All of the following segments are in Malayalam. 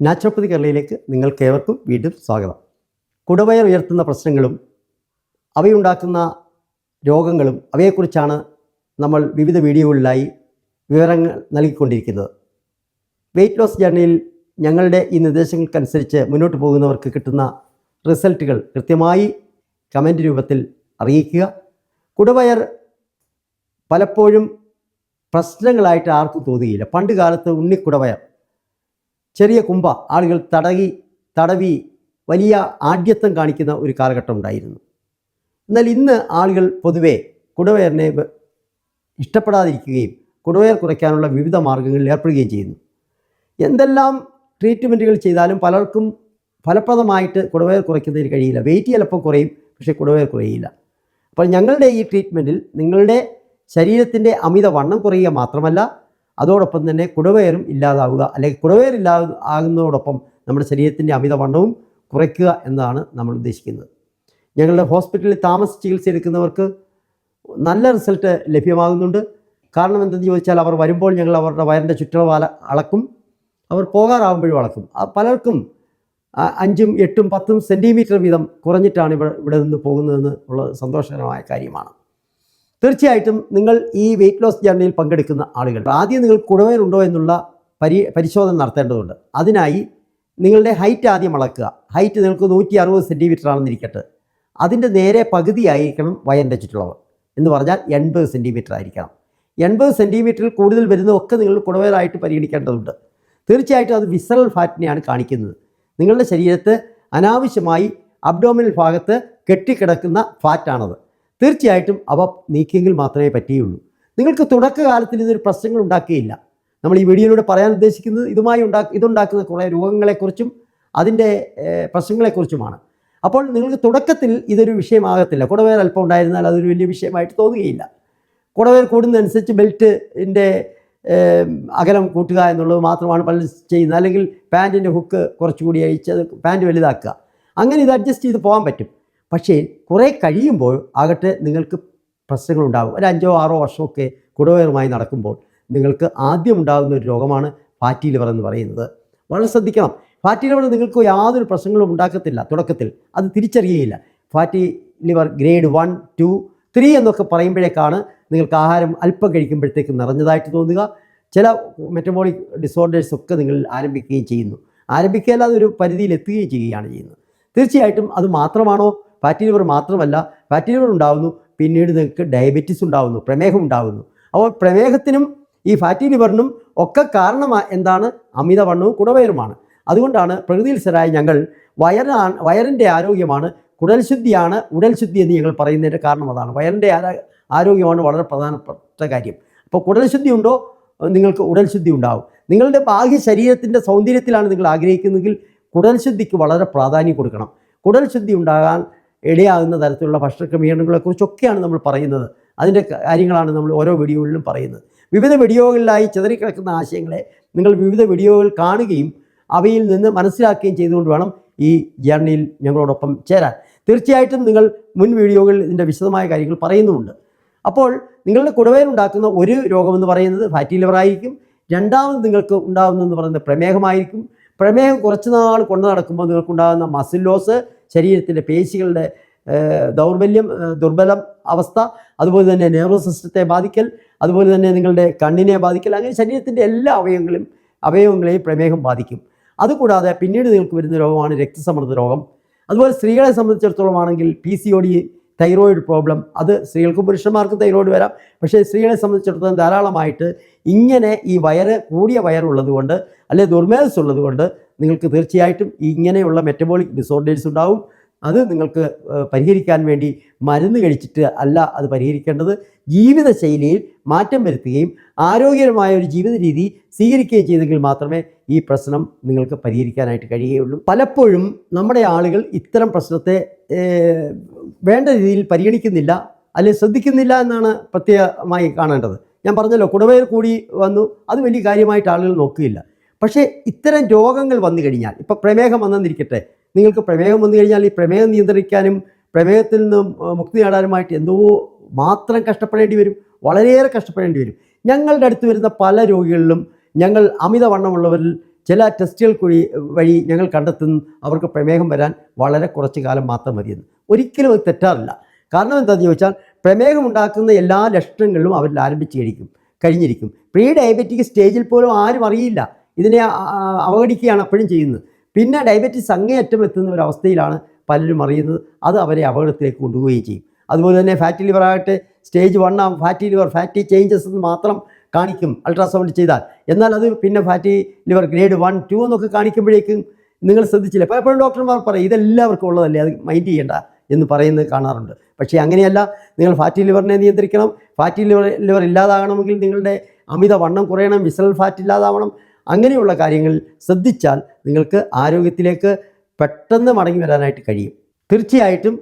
നാച്ചുറോപ്പതി കേരളയിലേക്ക് നിങ്ങൾക്കേവർക്കും വീണ്ടും സ്വാഗതം. കുടവയർ ഉയർത്തുന്ന പ്രശ്നങ്ങളും അവയുണ്ടാക്കുന്ന രോഗങ്ങളും അവയെക്കുറിച്ചാണ് നമ്മൾ വിവിധ വീഡിയോകളിലായി വിവരങ്ങൾ നൽകിക്കൊണ്ടിരിക്കുന്നത്. വെയ്റ്റ് ലോസ് ജേർണിയിൽ ഞങ്ങളുടെ ഈ നിർദ്ദേശങ്ങൾക്കനുസരിച്ച് മുന്നോട്ട് പോകുന്നവർക്ക് കിട്ടുന്ന റിസൾട്ടുകൾ കൃത്യമായി കമൻറ്റ് രൂപത്തിൽ അറിയിക്കുക. കുടവയർ പലപ്പോഴും പ്രശ്നങ്ങളായിട്ട് ആർക്കും തോന്നുകയില്ല. പണ്ട് കാലത്ത് ഉണ്ണിക്കുടവയർ, ചെറിയ കുമ്പ ആളുകൾ തടവി വലിയ ആഢ്യത്വം കാണിക്കുന്ന ഒരു കാലഘട്ടം ഉണ്ടായിരുന്നു. എന്നാൽ ഇന്ന് ആളുകൾ പൊതുവെ കുടവയറിനെ ഇഷ്ടപ്പെടാതിരിക്കുകയും കുടവയർ കുറയ്ക്കാനുള്ള വിവിധ മാർഗ്ഗങ്ങളിൽ ഏർപ്പെടുകയും ചെയ്യുന്നു. എന്തെല്ലാം ട്രീറ്റ്മെൻറ്റുകൾ ചെയ്താലും പലർക്കും ഫലപ്രദമായിട്ട് കുടവയർ കുറയ്ക്കുന്നതിന് കഴിയില്ല. വെയിറ്റ് ചിലപ്പോൾ കുറയും, പക്ഷേ കുടവയർ കുറയില്ല. അപ്പോൾ ഞങ്ങളുടെ ഈ ട്രീറ്റ്മെൻറ്റിൽ നിങ്ങളുടെ ശരീരത്തിൻ്റെ അമിത വണ്ണം കുറയുക മാത്രമല്ല, അതോടൊപ്പം തന്നെ കുടവയറും ഇല്ലാതാവുക, അല്ലെങ്കിൽ കുടവയർ ആകുന്നതോടൊപ്പം നമ്മുടെ ശരീരത്തിൻ്റെ അമിതവണ്ണവും കുറയ്ക്കുക എന്നതാണ് നമ്മൾ ഉദ്ദേശിക്കുന്നത്. ഞങ്ങളുടെ ഹോസ്പിറ്റലിൽ താമസ ചികിത്സ എടുക്കുന്നവർക്ക് നല്ല റിസൾട്ട് ലഭ്യമാകുന്നുണ്ട്. കാരണം എന്തെന്ന് ചോദിച്ചാൽ, അവർ വരുമ്പോൾ ഞങ്ങൾ അവരുടെ വയറിൻ്റെ ചുറ്റളവ് അളക്കും, അവർ പോകാറാകുമ്പോഴും അളക്കും. പലർക്കും 5, 8, 10 സെൻറ്റിമീറ്റർ വീതം കുറഞ്ഞിട്ടാണ് ഇവിടെ നിന്ന് പോകുന്നതെന്ന് ഉള്ളത് സന്തോഷകരമായ കാര്യമാണ്. തീർച്ചയായിട്ടും നിങ്ങൾ ഈ വെയ്റ്റ് ലോസ് ജേർണിയിൽ പങ്കെടുക്കുന്ന ആളുകൾ ആദ്യം നിങ്ങൾ കുടവയർ ഉണ്ടോ എന്നുള്ള പരിശോധന നടത്തേണ്ടതുണ്ട്. അതിനായി നിങ്ങളുടെ ഹൈറ്റ് ആദ്യം അളക്കുക. ഹൈറ്റ് നിങ്ങൾക്ക് 160 സെൻറ്റിമീറ്റർ ആണെന്നിരിക്കട്ടെ, അതിൻ്റെ നേരെ പകുതിയായിരിക്കണം വയറിൻ്റെ ചുറ്റളവ്, എന്ന് പറഞ്ഞാൽ 80 സെൻറ്റിമീറ്റർ ആയിരിക്കണം. 80 സെൻറ്റിമീറ്ററിൽ കൂടുതൽ വരുന്നതൊക്കെ നിങ്ങൾ കുടവയറായിട്ട് പരിഗണിക്കേണ്ടതുണ്ട്. തീർച്ചയായിട്ടും അത് വിസറൽ ഫാറ്റിനെയാണ് കാണിക്കുന്നത്. നിങ്ങളുടെ ശരീരത്ത് അനാവശ്യമായി അബ്ഡോമിനൽ ഭാഗത്ത് കെട്ടിക്കിടക്കുന്ന ഫാറ്റാണത്. തീർച്ചയായിട്ടും അവ നീക്കിയെങ്കിൽ മാത്രമേ പറ്റുകയുള്ളൂ. നിങ്ങൾക്ക് തുടക്കകാലത്തിൽ ഇതൊരു പ്രശ്നങ്ങൾ ഉണ്ടാക്കുകയില്ല. നമ്മൾ ഈ വീഡിയോയിലൂടെ പറയാൻ ഉദ്ദേശിക്കുന്നത് ഇതുണ്ടാക്കുന്ന കുറേ രോഗങ്ങളെക്കുറിച്ചും അതിൻ്റെ പ്രശ്നങ്ങളെക്കുറിച്ചുമാണ്. അപ്പോൾ നിങ്ങൾക്ക് തുടക്കത്തിൽ ഇതൊരു വിഷയമാകത്തില്ല. കുടവയർ അല്പം ഉണ്ടായിരുന്നാൽ അതൊരു വലിയ വിഷയമായിട്ട് തോന്നുകയില്ല. കുടവയർ കൂടുന്നതനുസരിച്ച് ബെൽറ്റിൻ്റെ അകലം കൂട്ടുക എന്നുള്ളത് മാത്രമാണ് പലരും ചെയ്യുന്നത്. അല്ലെങ്കിൽ പാൻറ്റിൻ്റെ ഹുക്ക് കുറച്ചുകൂടി അഴിച്ച് അത് പാൻറ്റ് വലുതാക്കുക. അങ്ങനെ ഇത് അഡ്ജസ്റ്റ് ചെയ്ത് പോകാൻ പറ്റും. പക്ഷേ കുറേ കഴിയുമ്പോൾ ആകട്ടെ നിങ്ങൾക്ക് പ്രശ്നങ്ങളുണ്ടാകും. ഒരു 5 or 6 വർഷമൊക്കെ കുടവയറുമായി നടക്കുമ്പോൾ നിങ്ങൾക്ക് ആദ്യം ഉണ്ടാകുന്ന ഒരു രോഗമാണ് ഫാറ്റി ലിവർ എന്ന് പറയുന്നത്. വളരെ ശ്രദ്ധിക്കണം. ഫാറ്റി ലിവർ നിങ്ങൾക്ക് യാതൊരു പ്രശ്നങ്ങളും ഉണ്ടാക്കത്തില്ല. തുടക്കത്തിൽ അത് തിരിച്ചറിയുകയില്ല. ഫാറ്റി ലിവർ ഗ്രേഡ് 1, 2, 3 എന്നൊക്കെ പറയുമ്പോഴേക്കാണ് നിങ്ങൾക്ക് ആഹാരം അല്പം കഴിക്കുമ്പോഴത്തേക്ക് നിറഞ്ഞതായിട്ട് തോന്നുക. ചില മെറ്റബോളിക് ഡിസോർഡേഴ്സൊക്കെ നിങ്ങൾ ആരംഭിക്കുകയും ചെയ്യുന്നു. ആരംഭിക്കാതെ അതൊരു പരിധിയിൽ എത്തുകയും ചെയ്യുകയാണ് ചെയ്യുന്നത്. തീർച്ചയായിട്ടും അത് മാത്രമാണോ? ഫാറ്റി ലിവർ മാത്രമല്ല, ഫാറ്റി ലിവർ ഉണ്ടാകുന്നു, പിന്നീട് നിങ്ങൾക്ക് ഡയബറ്റീസ് ഉണ്ടാകുന്നു, പ്രമേഹം ഉണ്ടാകുന്നു. അപ്പോൾ പ്രമേഹത്തിനും ഈ ഫാറ്റി ലിവറിനും ഒക്കെ കാരണം എന്താണ്? അമിതവണ്ണവും കുടവയറുമാണ്. അതുകൊണ്ടാണ് പ്രകൃതിയിൽസരായ ഞങ്ങൾ വയറിൻ്റെ ആരോഗ്യമാണ്, കുടൽ ശുദ്ധിയാണ് ഉടൽ ശുദ്ധി എന്ന് ഞങ്ങൾ പറയുന്നതിൻ്റെ കാരണം അതാണ്. വയറിൻ്റെ ആരോഗ്യമാണ് വളരെ പ്രധാനപ്പെട്ട കാര്യം. അപ്പോൾ കുടൽ ശുദ്ധി ഉണ്ടോ, നിങ്ങൾക്ക് ഉടൽ ശുദ്ധി ഉണ്ടാകും. നിങ്ങളുടെ ബാഹ്യ ശരീരത്തിൻ്റെ സൗന്ദര്യത്തിലാണ് നിങ്ങൾ ആഗ്രഹിക്കുന്നതെങ്കിൽ കുടൽ ശുദ്ധിക്ക് വളരെ പ്രാധാന്യം കൊടുക്കണം. കുടൽ ശുദ്ധി ഉണ്ടാകാൻ ഇടയാകുന്ന തരത്തിലുള്ള ഭക്ഷണ ക്രമീകരണങ്ങളെക്കുറിച്ചൊക്കെയാണ് നമ്മൾ പറയുന്നത്. അതിൻ്റെ കാര്യങ്ങളാണ് നമ്മൾ ഓരോ വീഡിയോകളിലും പറയുന്നത്. വിവിധ വീഡിയോകളിലായി ചിതറിക്കിടക്കുന്ന ആശയങ്ങളെ നിങ്ങൾ വിവിധ വീഡിയോകൾ കാണുകയും അവയിൽ നിന്ന് മനസ്സിലാക്കുകയും ചെയ്തുകൊണ്ട് വേണം ഈ ജേർണിയിൽ ഞങ്ങളോടൊപ്പം ചേരാൻ. തീർച്ചയായിട്ടും നിങ്ങൾ മുൻ വീഡിയോകളിൽ ഇതിൻ്റെ വിശദമായ കാര്യങ്ങൾ പറയുന്നുമുണ്ട്. അപ്പോൾ നിങ്ങളുടെ കുടവയറുണ്ടാക്കുന്ന ഒരു രോഗമെന്ന് പറയുന്നത് ഫാറ്റി ലിവർ ആയിരിക്കും. രണ്ടാമത് നിങ്ങൾക്ക് ഉണ്ടാകുന്നതെന്ന് പറയുന്നത് പ്രമേഹമായിരിക്കും. പ്രമേഹം കുറച്ച് നാൾ കൊണ്ടു നടക്കുമ്പോൾ നിങ്ങൾക്കുണ്ടാകുന്ന മസിൽ ലോസ്, ശരീരത്തിൻ്റെ പേശികളുടെ ദുർബലം അവസ്ഥ, അതുപോലെ തന്നെ നെർവസ് സിസ്റ്റത്തെ ബാധിക്കൽ, അതുപോലെ തന്നെ നിങ്ങളുടെ കണ്ണിനെ ബാധിക്കൽ, അങ്ങനെ ശരീരത്തിൻ്റെ എല്ലാ അവയവങ്ങളെയും പ്രമേഹം ബാധിക്കും. അതുകൂടാതെ പിന്നീട് നിങ്ങൾക്ക് വരുന്ന രോഗമാണ് രക്തസമ്മർദ്ദ രോഗം. അതുപോലെ സ്ത്രീകളെ സംബന്ധിച്ചിടത്തോളം ആണെങ്കിൽ PCOD, തൈറോയിഡ് പ്രോബ്ലം, അത് സ്ത്രീകൾക്കും പുരുഷന്മാർക്കും തൈറോയിഡ് വരാം. പക്ഷേ സ്ത്രീകളെ സംബന്ധിച്ചിടത്തോളം ധാരാളമായിട്ട് ഇങ്ങനെ ഈ കൂടിയ വയറുള്ളത് കൊണ്ട്, അല്ലെങ്കിൽ ദുർമേധസ് ഉള്ളത് കൊണ്ട് നിങ്ങൾക്ക് തീർച്ചയായിട്ടും ഇങ്ങനെയുള്ള മെറ്റബോളിക് ഡിസോർഡേഴ്സ് ഉണ്ടാവും. അത് നിങ്ങൾക്ക് പരിഹരിക്കാൻ വേണ്ടി മരുന്ന് കഴിച്ചിട്ട് അല്ല അത് പരിഹരിക്കേണ്ടത്. ജീവിതശൈലിയിൽ മാറ്റം വരുത്തുകയും ആരോഗ്യകരമായ ഒരു ജീവിത രീതി സ്വീകരിക്കുകയും ചെയ്തെങ്കിൽ മാത്രമേ ഈ പ്രശ്നം നിങ്ങൾക്ക് പരിഹരിക്കാനായിട്ട് കഴിയുകയുള്ളൂ. പലപ്പോഴും നമ്മുടെ ആളുകൾ ഇത്തരം പ്രശ്നത്തെ വേണ്ട രീതിയിൽ പരിഗണിക്കുന്നില്ല, അല്ലെങ്കിൽ ശ്രദ്ധിക്കുന്നില്ല എന്നാണ് പ്രത്യേകമായി കാണേണ്ടത്. ഞാൻ പറഞ്ഞല്ലോ, കുടവയർ കൂടി വന്നു, അത് വലിയ കാര്യമായിട്ട് ആളുകൾ നോക്കുകയില്ല. പക്ഷേ ഇത്തരം രോഗങ്ങൾ വന്നു കഴിഞ്ഞാൽ, ഇപ്പോൾ പ്രമേഹം വന്നെന്നിരിക്കട്ടെ, നിങ്ങൾക്ക് പ്രമേഹം വന്നു കഴിഞ്ഞാൽ ഈ പ്രമേഹം നിയന്ത്രിക്കാനും പ്രമേഹത്തിൽ നിന്നും മുക്തി നേടാനുമായിട്ട് എന്തോ മാത്രം കഷ്ടപ്പെടേണ്ടി വരും, വളരെയേറെ കഷ്ടപ്പെടേണ്ടി വരും. ഞങ്ങളുടെ അടുത്ത് വരുന്ന പല രോഗികളിലും ഞങ്ങൾ അമിതവണ്ണമുള്ളവരിൽ ചില ടെസ്റ്റുകൾ വഴി ഞങ്ങൾ കണ്ടെത്തുന്നു അവർക്ക് പ്രമേഹം വരാൻ വളരെ കുറച്ച് കാലം മാത്രം മതിയെന്ന്. ഒരിക്കലും അത് തെറ്റാറില്ല. കാരണം എന്താണെന്ന് ചോദിച്ചാൽ പ്രമേഹം ഉണ്ടാക്കുന്ന എല്ലാ ലക്ഷണങ്ങളും അവരിൽ കഴിഞ്ഞിരിക്കും. പ്രീ ഡയബറ്റിക് സ്റ്റേജിൽ പോലും ആരും അറിയില്ല, ഇതിനെ അവഗണിക്കുകയാണ് അപ്പോഴും ചെയ്യുന്നത്. പിന്നെ ഡയബറ്റീസ് അങ്ങേയറ്റം എത്തുന്ന ഒരവസ്ഥയിലാണ് പലരും അറിയുന്നത്. അത് അവരെ അപകടത്തിലേക്ക് കൊണ്ടുപോവുകയും ചെയ്യും. അതുപോലെ തന്നെ ഫാറ്റി ലിവർ ആകട്ടെ stage 1 fatty liver fatty changes എന്ന് മാത്രം കാണിക്കും അൾട്രാസൗണ്ട് ചെയ്താൽ. എന്നാൽ അത് പിന്നെ ഫാറ്റി ലിവർ ഗ്രേഡ് 1, 2 എന്നൊക്കെ കാണിക്കുമ്പോഴേക്കും നിങ്ങൾ ശ്രദ്ധിച്ചില്ല, പലപ്പോഴും ഡോക്ടർമാർ പറയും ഇതെല്ലാവർക്കും ഉള്ളതല്ലേ, അത് മൈൻഡ് ചെയ്യേണ്ട എന്ന് പറയുന്നത് കാണാറുണ്ട്. പക്ഷേ അങ്ങനെയല്ല. നിങ്ങൾ ഫാറ്റി ലിവറിനെ നിയന്ത്രിക്കണം. ഫാറ്റി ലിവർ ഇല്ലാതാകണമെങ്കിൽ നിങ്ങളുടെ അമിത വണ്ണം കുറയണം, വിസറൽ ഫാറ്റ് ഇല്ലാതാവണം. അങ്ങനെയുള്ള കാര്യങ്ങൾ ശ്രദ്ധിച്ചാൽ നിങ്ങൾക്ക് ആരോഗ്യത്തിലേക്ക് പെട്ടെന്ന് മടങ്ങി വരാനായിട്ട് കഴിയും. തീർച്ചയായിട്ടും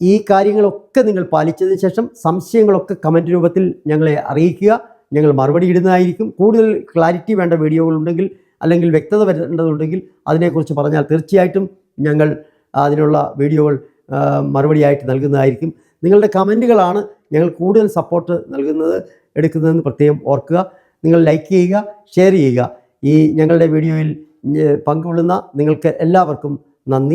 ഈ കാര്യങ്ങളൊക്കെ നിങ്ങൾ പാലിച്ചതിന് ശേഷം സംശയങ്ങളൊക്കെ കമൻറ്റ് രൂപത്തിൽ ഞങ്ങളെ അറിയിക്കുക. ഞങ്ങൾ മറുപടി ഇടുന്നതായിരിക്കും. കൂടുതൽ ക്ലാരിറ്റി വേണ്ട വീഡിയോകളുണ്ടെങ്കിൽ അല്ലെങ്കിൽ വ്യക്തത വരേണ്ടതുണ്ടെങ്കിൽ അതിനെക്കുറിച്ച് പറഞ്ഞാൽ തീർച്ചയായിട്ടും ഞങ്ങൾ അതിനുള്ള വീഡിയോകൾ മറുപടിയായിട്ട് നൽകുന്നതായിരിക്കും. നിങ്ങളുടെ കമൻറ്റുകളാണ് ഞങ്ങൾ കൂടുതൽ സപ്പോർട്ട് എടുക്കുന്നതെന്ന് പ്രത്യേകം ഓർക്കുക. നിങ്ങൾ ലൈക്ക് ചെയ്യുക, ഷെയർ ചെയ്യുക. ഈ ഞങ്ങളുടെ വീഡിയോയിൽ പങ്കുകൊള്ളുന്ന നിങ്ങൾക്ക് എല്ലാവർക്കും നന്ദി.